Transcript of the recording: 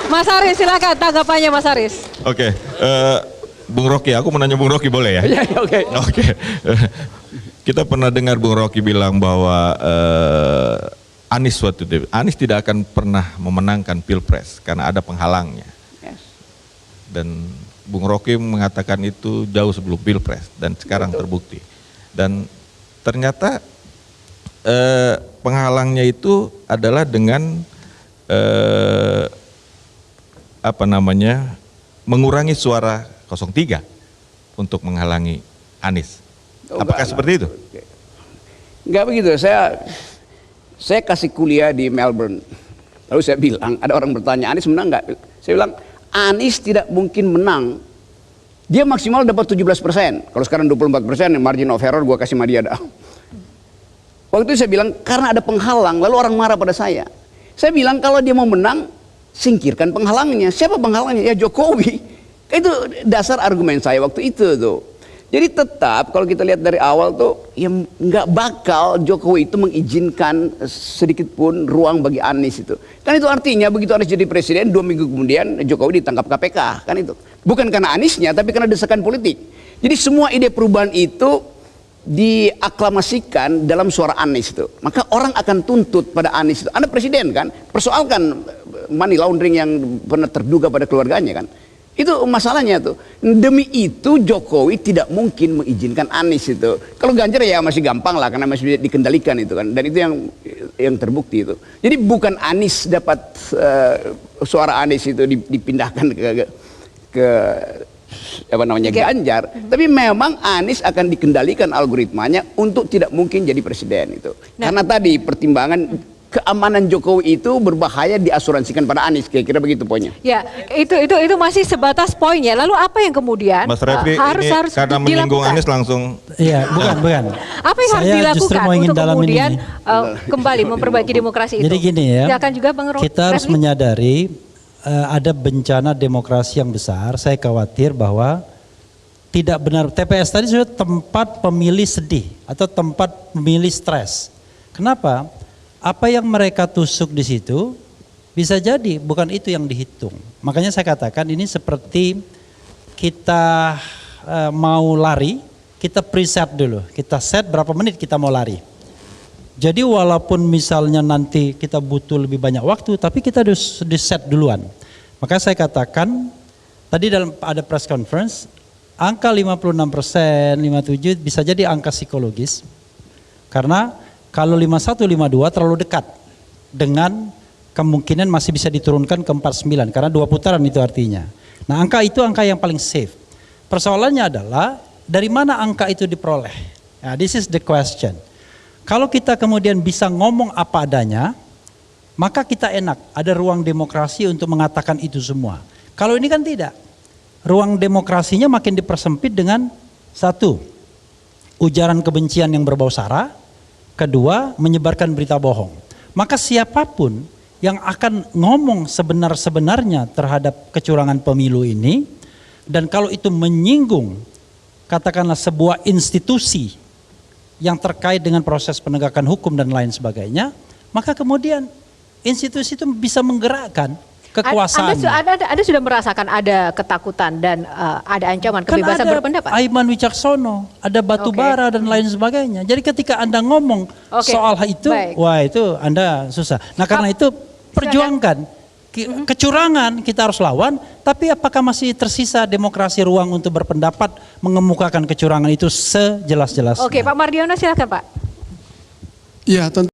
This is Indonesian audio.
Mas Haris, silakan tanggapannya Mas Haris. Oke, Bung Rocky, aku mau nanya Bung Rocky boleh ya? Iya, oke. Oke. Kita pernah dengar Bung Rocky bilang bahwa Anies Anies tidak akan pernah memenangkan Pilpres karena ada penghalangnya. Yes. Dan Bung Rocky mengatakan itu jauh sebelum Pilpres dan sekarang terbukti. Dan ternyata penghalangnya itu adalah dengan mengurangi suara 03 untuk menghalangi Anies. Apakah seperti itu? Enggak begitu. Saya kasih kuliah di Melbourne. Lalu saya bilang, ada orang bertanya, Anies menang nggak? Saya bilang, Anies tidak mungkin menang. Dia maksimal dapat 17%. Kalau sekarang 24%, margin of error gue kasih sama dia dah. Waktu itu saya bilang, karena ada penghalang, lalu orang marah pada saya. Saya bilang, kalau dia mau menang, singkirkan penghalangnya. Siapa penghalangnya? Ya Jokowi. Itu dasar argumen saya waktu itu tuh. Jadi tetap kalau kita lihat dari awal tuh, ya nggak bakal Jokowi itu mengizinkan sedikit pun ruang bagi Anies itu. Kan itu artinya begitu Anies jadi presiden, 2 minggu kemudian Jokowi ditangkap KPK, kan itu. Bukan karena Aniesnya, tapi karena desakan politik. Jadi semua ide perubahan itu diaklamasikan dalam suara Anies itu. Maka orang akan tuntut pada Anies itu. Anda presiden kan, persoalkan money laundering yang pernah terduga pada keluarganya kan. Itu masalahnya tuh. Demi itu Jokowi tidak mungkin mengizinkan Anies itu. Kalau Ganjar ya masih gampang lah karena masih dikendalikan itu kan. Dan itu yang terbukti itu. Jadi bukan Anies dapat suara Anies itu dipindahkan ke Ganjar, tapi memang Anies akan dikendalikan algoritmanya untuk tidak mungkin jadi presiden itu. Karena tadi pertimbangan keamanan Jokowi itu berbahaya diasuransikan pada Anies, kira-kira begitu poinnya. Ya, itu masih sebatas poin ya. Lalu apa yang kemudian Mas Refli harus karena menyinggung Anies langsung. Iya, bukan. Apa yang harus dilakukan untuk kemudian kembali memperbaiki demokrasi itu? Jadi gini ya, silakan juga Bang kita harus menyadari ada bencana demokrasi yang besar. Saya khawatir bahwa tidak benar, TPS tadi sudah tempat pemilih sedih atau tempat pemilih stres. Kenapa? Apa yang mereka tusuk di situ bisa jadi bukan itu yang dihitung. Makanya saya katakan ini seperti kita mau lari, kita preset dulu. Kita set berapa menit kita mau lari. Jadi walaupun misalnya nanti kita butuh lebih banyak waktu, tapi kita harus di set duluan. Maka saya katakan tadi dalam ada press conference, angka 56%, 57% bisa jadi angka psikologis. Karena kalau 51, 52 terlalu dekat dengan kemungkinan masih bisa diturunkan ke 49 karena 2 putaran itu artinya. Nah angka itu angka yang paling safe. Persoalannya adalah dari mana angka itu diperoleh. Nah, this is the question. Kalau kita kemudian bisa ngomong apa adanya, maka kita enak, ada ruang demokrasi untuk mengatakan itu semua. Kalau ini kan tidak. Ruang demokrasinya makin dipersempit dengan satu, ujaran kebencian yang berbau sara. Kedua, menyebarkan berita bohong. Maka siapapun yang akan ngomong sebenar-sebenarnya terhadap kecurangan pemilu ini, dan kalau itu menyinggung, katakanlah sebuah institusi yang terkait dengan proses penegakan hukum dan lain sebagainya, maka kemudian institusi itu bisa menggerakkan kekuasaan. Anda sudah merasakan ada ketakutan dan ada ancaman kebebasan berpendapat? Aiman Wicaksono, ada batu bara dan lain sebagainya. Jadi ketika Anda ngomong soal itu, wah itu Anda susah. Nah karena itu perjuangkan. Kecurangan kita harus lawan, tapi apakah masih tersisa demokrasi ruang untuk berpendapat mengemukakan kecurangan itu sejelas-jelasnya? Oke, Pak Mardiono silakan Pak. Ya, tentu.